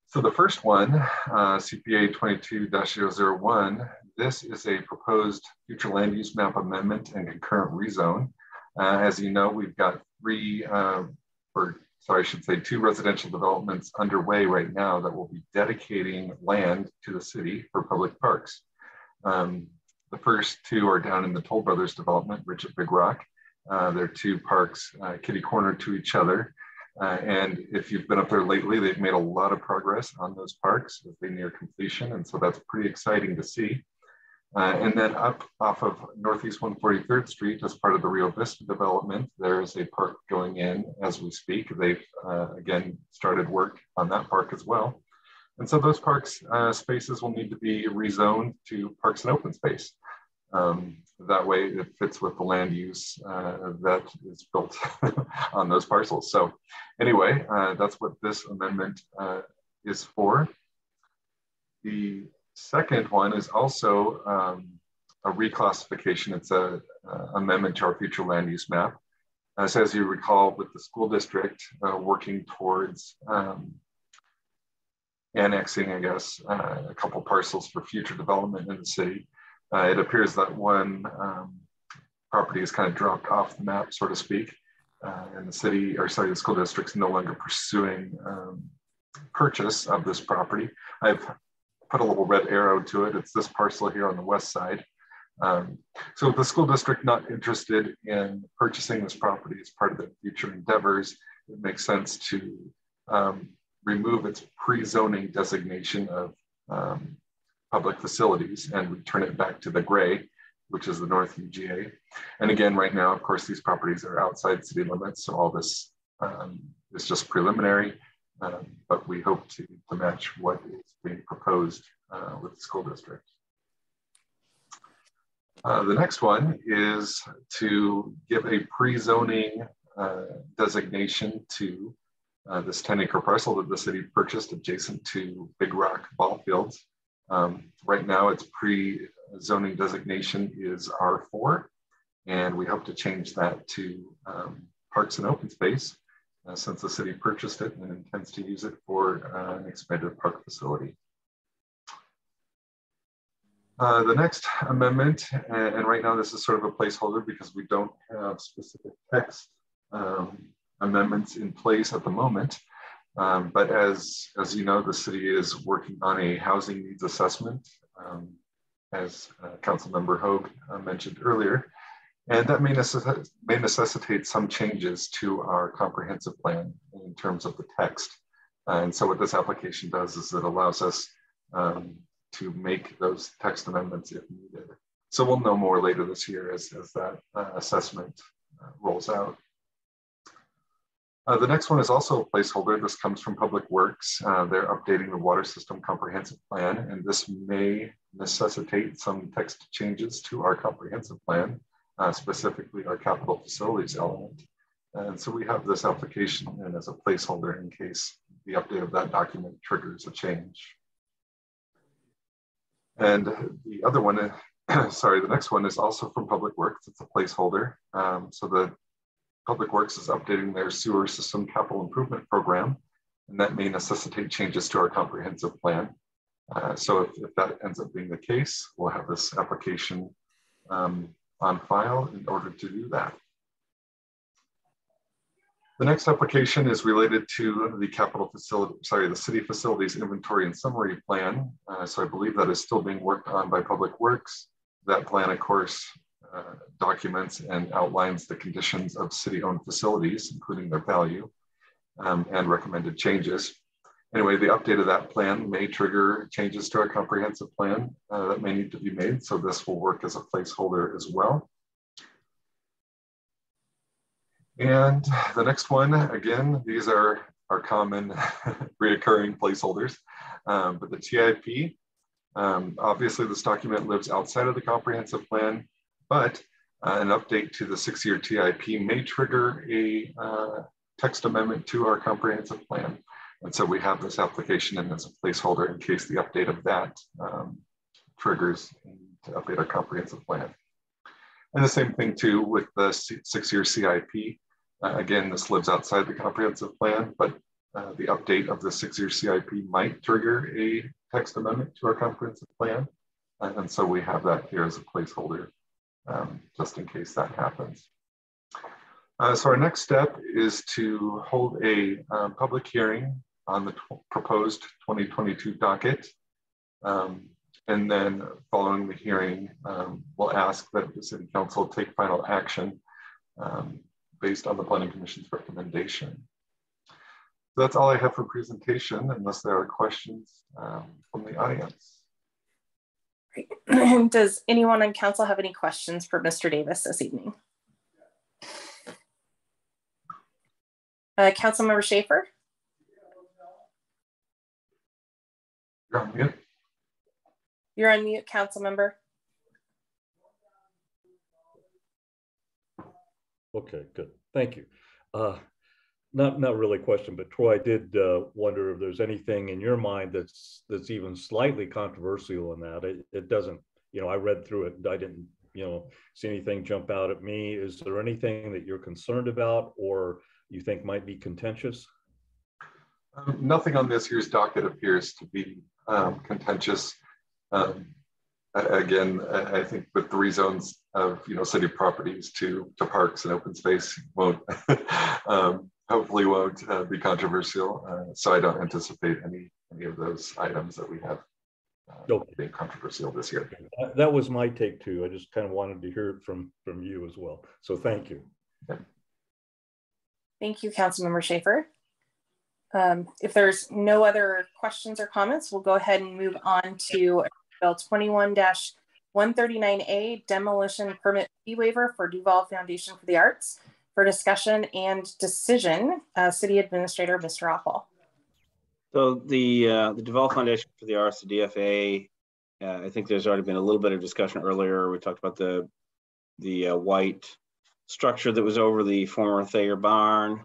So the first one, CPA 22-001, this is a proposed future land use map amendment and concurrent rezone. As you know, we've got 2 residential developments underway right now that will be dedicating land to the city for public parks. The first two are down in the Toll Brothers development, Ridge at Big Rock. They're two parks kitty corner to each other. And if you've been up there lately, they've made a lot of progress on those parks as they near completion. And so that's pretty exciting to see. And then up off of Northeast 143rd Street, as part of the Rio Vista development, there is a park going in as we speak. They've again started work on that park as well. And so those parks spaces will need to be rezoned to parks and open space. That way it fits with the land use that is built on those parcels. So anyway, that's what this amendment is for. The second one is also a reclassification. It's an amendment to our future land use map. So as you recall, with the school district working towards annexing, I guess, a couple parcels for future development in the city, it appears that one property is kind of dropped off the map, so to speak, and the city, or sorry, the school district's no longer pursuing purchase of this property. I've put a little red arrow to it. It's this parcel here on the west side. So with the school district not interested in purchasing this property as part of their future endeavors, it makes sense to remove its pre-zoning designation of public facilities and return it back to the gray, which is the North UGA. And again, right now, of course, these properties are outside city limits, so all this is just preliminary. But we hope to match what is being proposed with the school district. The next one is to give a pre-zoning designation to this 10-acre parcel that the city purchased adjacent to Big Rock ball fields. Right now, its pre-zoning designation is R4, and we hope to change that to parks and open space. Since the city purchased it and intends to use it for an expanded park facility. The next amendment, and right now this is sort of a placeholder because we don't have specific text amendments in place at the moment. But as you know, the city is working on a housing needs assessment, as Councilmember Hogue mentioned earlier. And that may necessitate some changes to our comprehensive plan in terms of the text. And so what this application does is it allows us to make those text amendments if needed. So we'll know more later this year as that assessment rolls out. The next one is also a placeholder. This comes from Public Works. They're updating the water system comprehensive plan, and this may necessitate some text changes to our comprehensive plan. Specifically our capital facilities element. And so we have this application in as a placeholder in case the update of that document triggers a change. And the other one, sorry, the next one is also from Public Works. It's a placeholder. So the Public Works is updating their sewer system capital improvement program, and that may necessitate changes to our comprehensive plan. So if that ends up being the case, we'll have this application on file in order to do that. The next application is related to the capital facility, sorry, the city facilities inventory and summary plan. So I believe that is still being worked on by Public Works. That plan, of course, documents and outlines the conditions of city-owned facilities, including their value and recommended changes. Anyway, the update of that plan may trigger changes to our comprehensive plan that may need to be made. So this will work as a placeholder as well. And the next one, again, these are our common reoccurring placeholders. But the TIP, obviously this document lives outside of the comprehensive plan, but an update to the 6-year TIP may trigger a text amendment to our comprehensive plan. And so we have this application in as a placeholder in case the update of that triggers to update our comprehensive plan. And the same thing too with the 6-year CIP. Again, this lives outside the comprehensive plan, but the update of the 6-year CIP might trigger a text amendment to our comprehensive plan. And so we have that here as a placeholder just in case that happens. So our next step is to hold a public hearing on the proposed 2022 docket. And then following the hearing, we'll ask that the City Council take final action based on the Planning Commission's recommendation. So that's all I have for presentation, unless there are questions from the audience. Great. Does anyone on council have any questions for Mr. Davis this evening? Councilmember Schaefer? You're on mute. You're on mute, Councilmember. Okay, good. Thank you. Not really a question, but Troy, I did wonder if there's anything in your mind that's even slightly controversial in that. It doesn't, I read through it and I didn't, see anything jump out at me. Is there anything that you're concerned about or you think might be contentious? Nothing on this year's docket appears to be contentious. Again, I think with the rezones of city properties to parks and open space won't hopefully won't be controversial. So I don't anticipate any of those items that we have being controversial this year. That was my take too. I just kind of wanted to hear it from you as well. So thank you. Okay. Thank you, Councilmember Schaefer. If there's no other questions or comments, we'll go ahead and move on to Bill 21-139A, demolition permit fee waiver for Duvall Foundation for the Arts. For discussion and decision, City Administrator, Mr. Oppel. So the Duvall Foundation for the Arts, the DFA, I think there's already been a little bit of discussion earlier. We talked about the white structure that was over the former Thayer barn.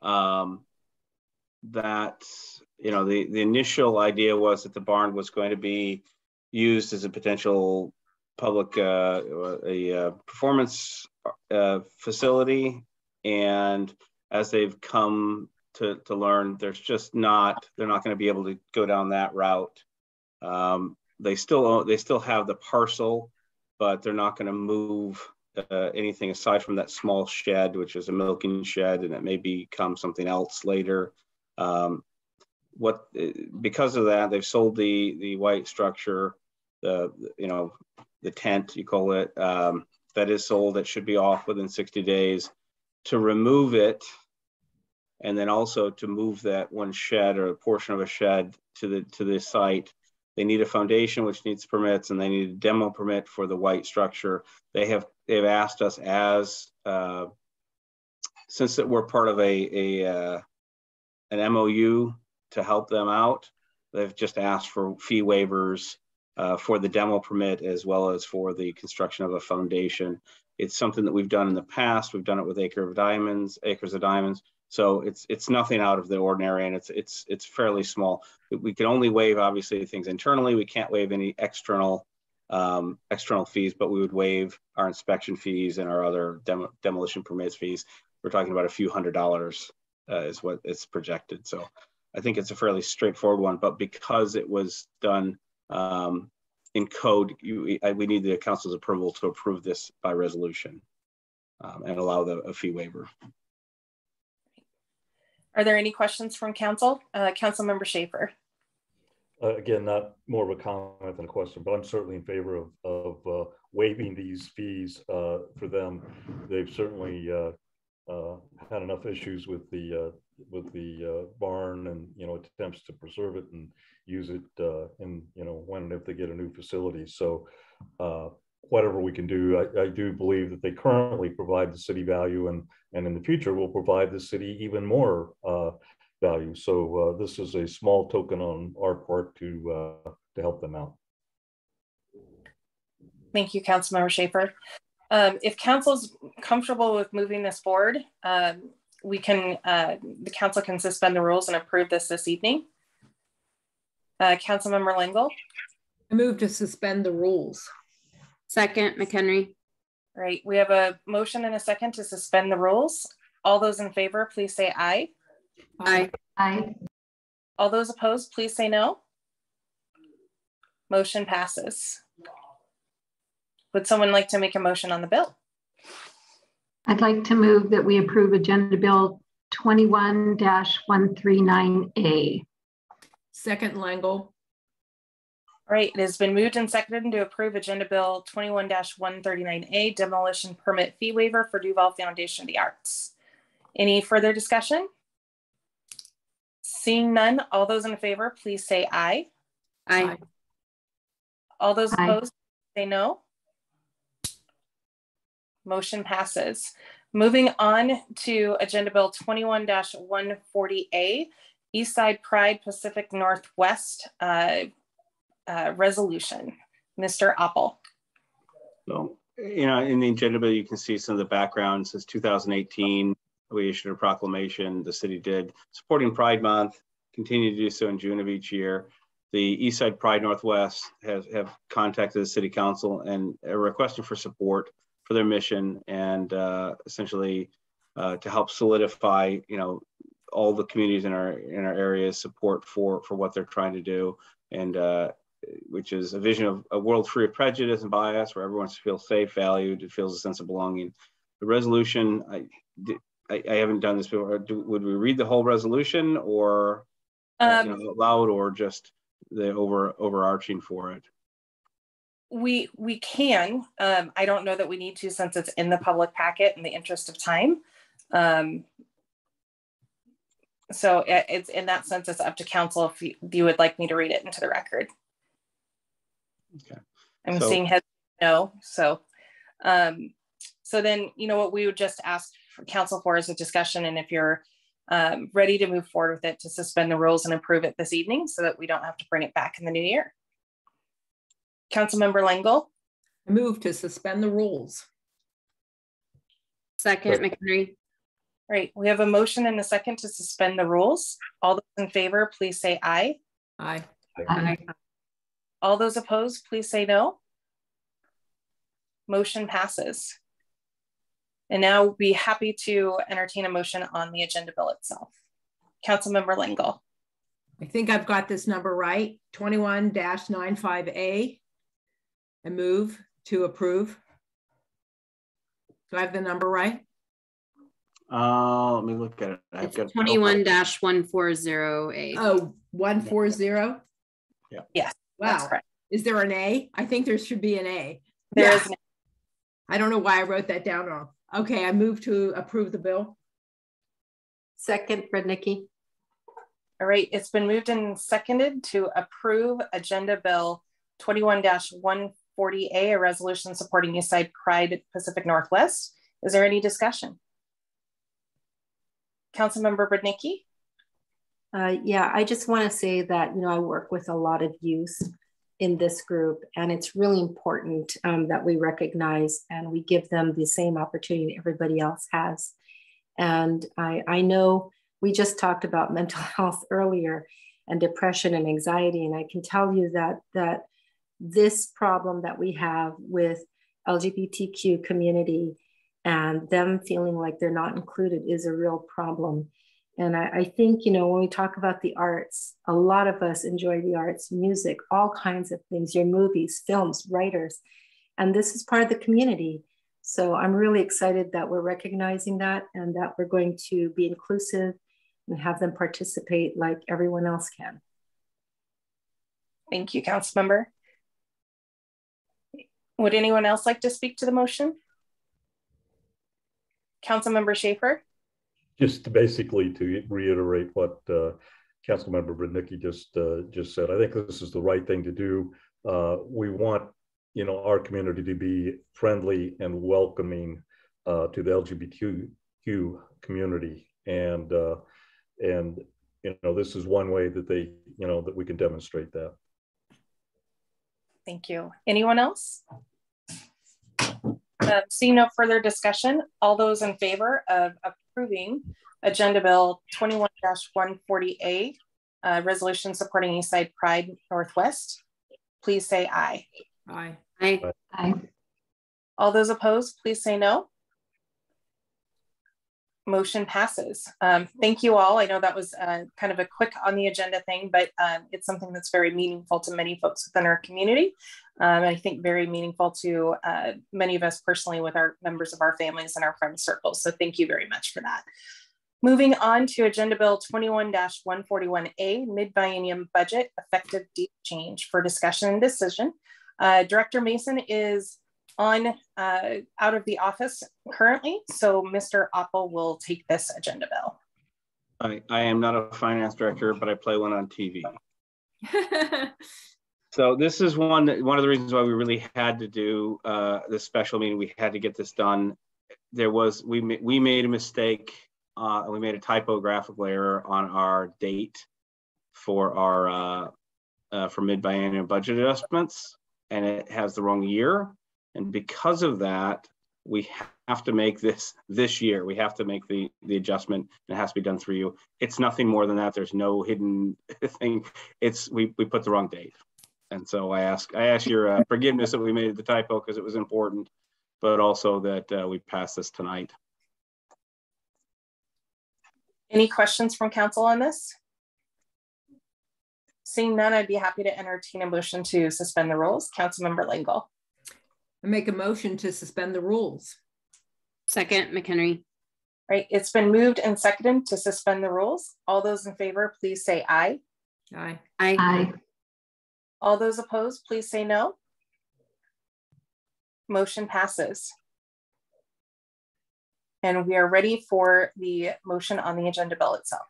The initial idea was that the barn was going to be used as a potential public performance facility, and as they've come to learn, they're not going to be able to go down that route. They still have the parcel, but they're not going to move anything aside from that small shed, which is a milking shed, and it may become something else later. Because of that, they've sold the white structure, the tent, you call it, that is sold. That should be off within 60 days. To remove it, and then also to move that one shed or a portion of a shed to the site, they need a foundation, which needs permits, and they need a demo permit for the white structure. They've asked us, since that we're part of an MOU to help them out, they've just asked for fee waivers for the demo permit as well as for the construction of a foundation. It's something that we've done in the past. We've done it with Acres of Diamonds. So it's nothing out of the ordinary, and it's fairly small. We can only waive obviously things internally. We can't waive any external fees, but we would waive our inspection fees and our other demolition permits fees. We're talking about a few $100s is what it's projected. So I think it's a fairly straightforward one, but because it was done in code, we need the council's approval to approve this by resolution and allow a fee waiver. Are there any questions from council? Councilmember Schaefer. Again, not more of a comment than a question, but I'm certainly in favor of waiving these fees for them. They've certainly had enough issues with the barn and attempts to preserve it and use it in when and if they get a new facility. So whatever we can do, I do believe that they currently provide the city value, and in the future will provide the city even more value. So this is a small token on our part to help them out. Thank you, Councilmember Schaefer. If council's comfortable with moving this forward, the council can suspend the rules and approve this evening. Councilmember Lingle. I move to suspend the rules. Second, McHenry. All right, we have a motion and a second to suspend the rules. All those in favor, please say aye. Aye. Aye. All those opposed, please say no. Motion passes. Would someone like to make a motion on the bill? I'd like to move that we approve Agenda Bill 21-139A. Second, Langle. All right, it has been moved and seconded to approve Agenda Bill 21-139A, demolition permit fee waiver for Duvall Foundation of the Arts. Any further discussion? Seeing none, all those in favor, please say aye. Aye. All those Aye. opposed, say no. Motion passes. Moving on to Agenda Bill 21-140A, Eastside Pride Pacific Northwest resolution. Mr. Oppel. So, you know, in the agenda bill, you can see some of the background. Since 2018, we issued a proclamation, the city did, supporting Pride Month, continue to do so in June of each year. The Eastside Pride Northwest have contacted the city council and are requesting for support for their mission and essentially to help solidify, you know, all the communities in our area's support for what they're trying to do, and which is a vision of a world free of prejudice and bias, where everyone feels safe, valued, and feels a sense of belonging. The resolution, I haven't done this before. Would we read the whole resolution, or you know, loud, or just the overarching for it? We can. I don't know that we need to, since it's in the public packet in the interest of time. So it's, in that sense, it's up to council if you would like me to read it into the record. Okay. I'm seeing heads no. So then, you know, what we would just ask for council for is a discussion, and if you're ready to move forward with it, to suspend the rules and approve it this evening so that we don't have to bring it back in the new year. Councilmember Lengyel. I move to suspend the rules. Second, McHenry. All right, we have a motion and a second to suspend the rules. All those in favor, please say aye. Aye. Aye. All those opposed, please say no. Motion passes. And now we'll be happy to entertain a motion on the agenda bill itself. Councilmember Lengyel. I think I've got this number right, 21-95A. I move to approve. Do I have the number right? Let me look at it. I've got 21-140A. Oh, 140? Yeah. Yes. Wow. Right. Is there an A? I think there should be an A. There is an A. I don't know why I wrote that down wrong. Okay, I move to approve the bill. Second, Brodnicki. All right, it's been moved and seconded to approve Agenda Bill 21-140A, a resolution supporting Eastside Pride Pacific Northwest. Is there any discussion? Councilmember Brodnicki? Yeah, I just want to say that, you know, I work with a lot of youth in this group, and it's really important that we recognize and we give them the same opportunity everybody else has. And I know we just talked about mental health earlier, and depression and anxiety, and I can tell you that this problem that we have with LGBTQ community and them feeling like they're not included is a real problem. And I think, you know, when we talk about the arts, a lot of us enjoy the arts, music, all kinds of things, your movies, films, writers, and this is part of the community. So I'm really excited that we're recognizing that, and that we're going to be inclusive and have them participate like everyone else can. Thank you, Councilmember. Would anyone else like to speak to the motion? Councilmember Schaefer? Just basically to reiterate what Councilmember Brodnicki just said, I think this is the right thing to do. We want, you know, our community to be friendly and welcoming to the LGBTQ community, and you know, this is one way that they, you know, that we can demonstrate that. Thank you. Anyone else? Seeing no further discussion, all those in favor of approving Agenda Bill 21-140A, resolution supporting Eastside Pride Northwest, please say aye. Aye. Aye. Aye. All those opposed, please say no. Motion passes. Thank you all. I know that was kind of a quick on the agenda thing, but it's something that's very meaningful to many folks within our community. I think very meaningful to many of us personally with our members of our families and our friend circles. So thank you very much for that. Moving on to Agenda Bill 21-141A, mid-biennium budget effective date change for discussion and decision. Director Mason is out of the office currently, so Mr. Oppel will take this agenda bill. I am not a finance director, but I play one on TV. So this is one of the reasons why we really had to do this special meeting. We had to get this done. We made a mistake. We made a typographical error on our date for our for mid-biennial budget adjustments, and it has the wrong year. And because of that, we have to make this year. We have to make the adjustment. And it has to be done through you. It's nothing more than that. There's no hidden thing. We put the wrong date, and so I ask your forgiveness that we made the typo because it was important, but also that we pass this tonight. Any questions from council on this? Seeing none, I'd be happy to entertain a motion to suspend the rules. Councilmember Lingle. I make a motion to suspend the rules. Second, McHenry. Right, it's been moved and seconded to suspend the rules. All those in favor, please say aye. Aye. Aye. Aye. All those opposed, please say no. Motion passes. And we are ready for the motion on the agenda bill itself.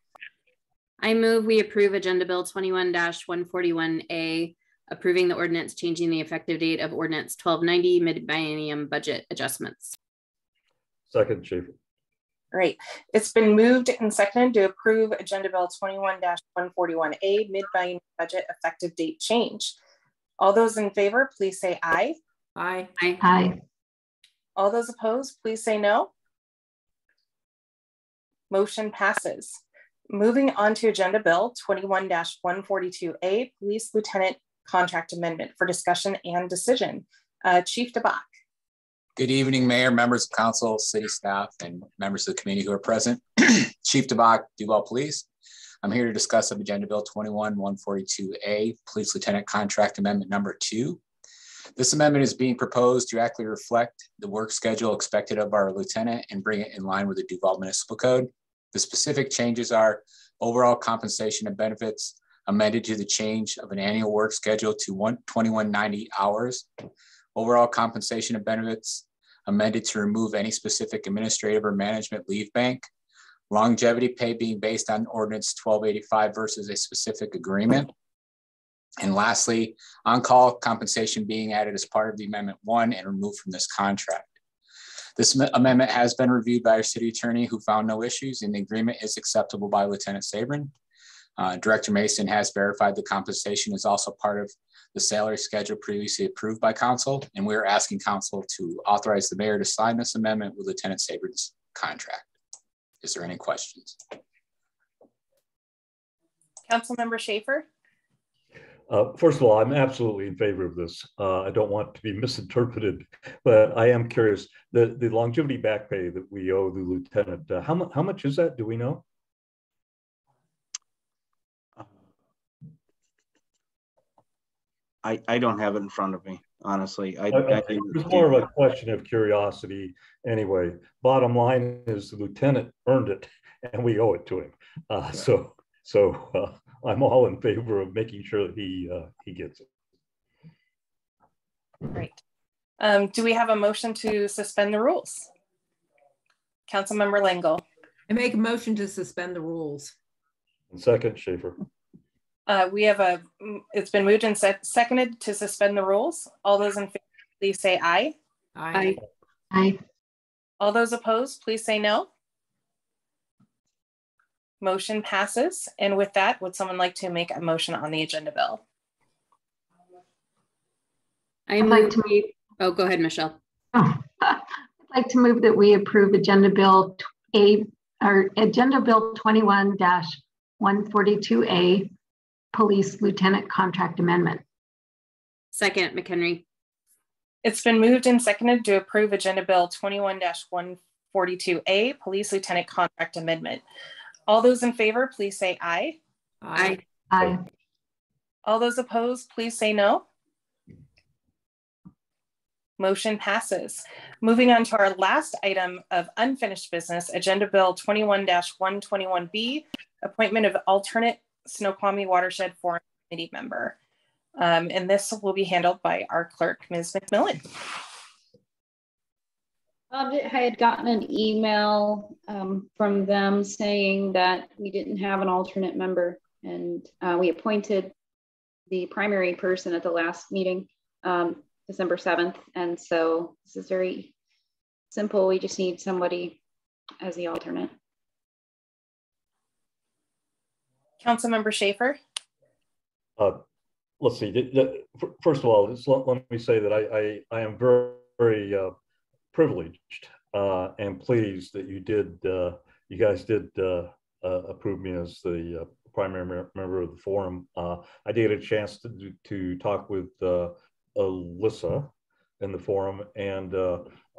I move we approve Agenda Bill 21-141A, approving the ordinance changing the effective date of Ordinance 1290 mid-biennium budget adjustments. Second, Schaefer. Great. It's been moved and seconded to approve Agenda Bill 21-141A mid-biennium budget effective date change. All those in favor, please say aye. Aye. Aye. Aye. All those opposed, please say no. Motion passes. Moving on to Agenda Bill 21-142A, Police Lieutenant Contract Amendment for discussion and decision. Chief Duvall. Good evening, Mayor, members of council, city staff, and members of the community who are present. Chief Duvall Police. I'm here to discuss Agenda Bill 21-142A, Police Lieutenant Contract Amendment number 2. This amendment is being proposed to accurately reflect the work schedule expected of our lieutenant and bring it in line with the Duvall Municipal Code. The specific changes are overall compensation and benefits amended to the change of an annual work schedule to 2190 hours. Overall compensation and benefits amended to remove any specific administrative or management leave bank. Longevity pay being based on Ordinance 1285 versus a specific agreement. And lastly, on-call compensation being added as part of the Amendment 1 and removed from this contract. This amendment has been reviewed by our city attorney who found no issues, and the agreement is acceptable by Lieutenant Sabrin. Director Mason has verified the compensation is also part of the salary schedule previously approved by council, and we're asking council to authorize the mayor to sign this amendment with Lieutenant Sabrin's contract. Is there any questions? Councilmember Schaefer. First of all, I'm absolutely in favor of this. I don't want to be misinterpreted, but I am curious. The longevity back pay that we owe the lieutenant, how much is that? Do we know? I don't have it in front of me, honestly. It's more of a question of curiosity anyway. Bottom line is the lieutenant earned it and we owe it to him. So I'm all in favor of making sure that he gets it. Great. Do we have a motion to suspend the rules? Councilmember Lingle. I make a motion to suspend the rules. And second, Schaefer. It's been moved and seconded to suspend the rules. All those in favor, please say aye. Aye. Aye. All those opposed, please say no. Motion passes. And with that, would someone like to make a motion on the agenda bill? I'd like to move. Oh, go ahead, Michelle. Oh, I'd like to move that we approve Agenda Bill 21-142A, Police Lieutenant Contract Amendment. Second, McHenry. It's been moved and seconded to approve Agenda Bill 21-142A, Police Lieutenant Contract Amendment. All those in favor, please say aye. Aye. Aye. All those opposed, please say no. Motion passes. Moving on to our last item of unfinished business, Agenda Bill 21-121B, appointment of alternate Snoqualmie Watershed Forum Committee member. And this will be handled by our clerk, Ms. McMillan. I had gotten an email from them saying that we didn't have an alternate member, and we appointed the primary person at the last meeting, December 7th. And so this is very simple. We just need somebody as the alternate. Councilmember Schaefer. Let's see. First of all, let me say that I am very privileged and pleased that you guys did approve me as the primary member of the forum. I did get a chance to talk with Alyssa in the forum, and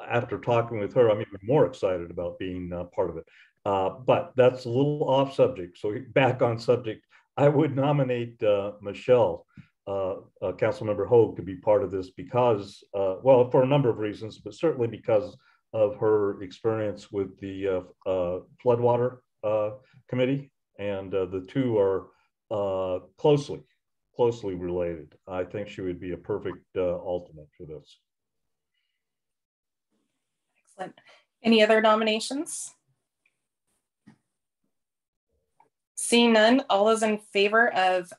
after talking with her, I'm even more excited about being part of it. But that's a little off subject. So back on subject, I would nominate Michelle, Councilmember Hogue, to be part of this because, well, for a number of reasons, but certainly because of her experience with the Floodwater Committee, and the two are closely related. I think she would be a perfect alternate for this. Excellent. Any other nominations? Seeing none, all those in favor of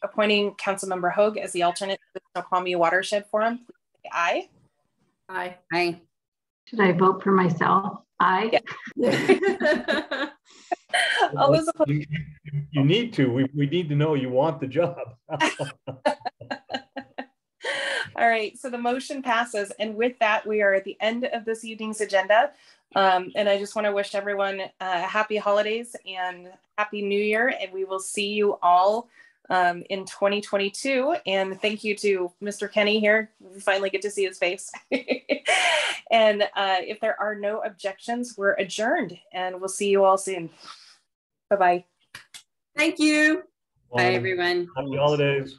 appointing Councilmember Hogue as the alternate to the Snoqualmie Watershed Forum, please say aye. Aye. Aye. Should I vote for myself? Aye. Yeah. All those opposed. You need to. We need to know you want the job. All right, so the motion passes. And with that, we are at the end of this evening's agenda. And I just want to wish everyone happy holidays and happy new year. And we will see you all in 2022. And thank you to Mr. Kenny here. We finally get to see his face. And if there are no objections, we're adjourned, and we'll see you all soon. Bye-bye. Thank you. Bye, everyone. Happy holidays.